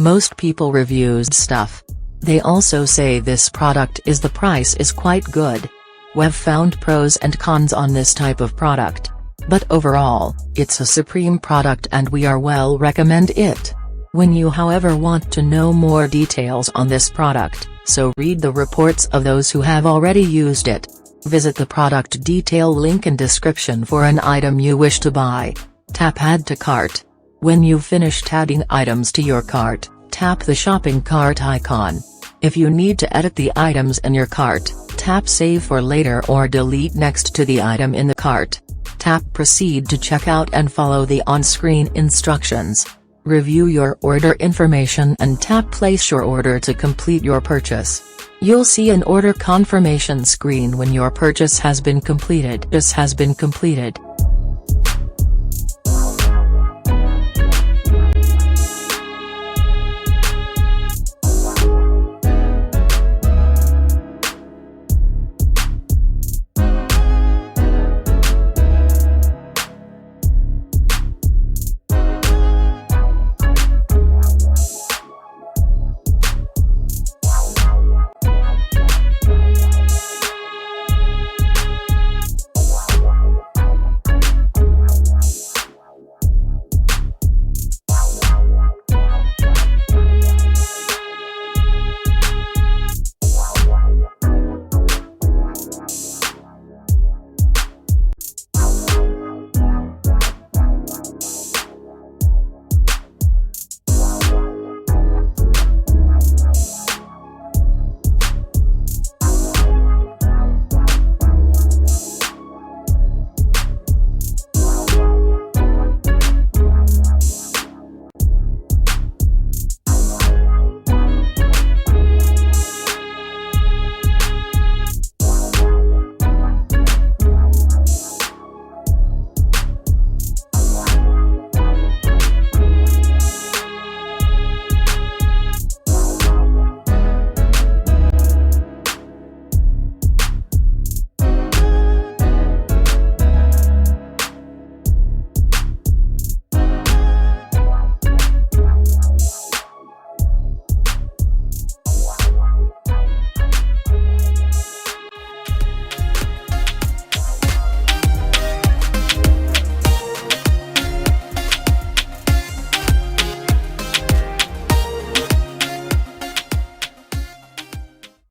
Most people reviews stuff. They also say this product is the price is quite good. We've found pros and cons on this type of product. But overall, it's a supreme product and we are well recommend it. When you however want to know more details on this product, so read the reports of those who have already used it. Visit the product detail link in description for an item you wish to buy. Tap Add to Cart. When you've finished adding items to your cart, tap the shopping cart icon. If you need to edit the items in your cart, tap Save for later or delete next to the item in the cart. Tap Proceed to checkout and follow the on-screen instructions. Review your order information and tap Place your order to complete your purchase. You'll see an order confirmation screen when your purchase has been completed.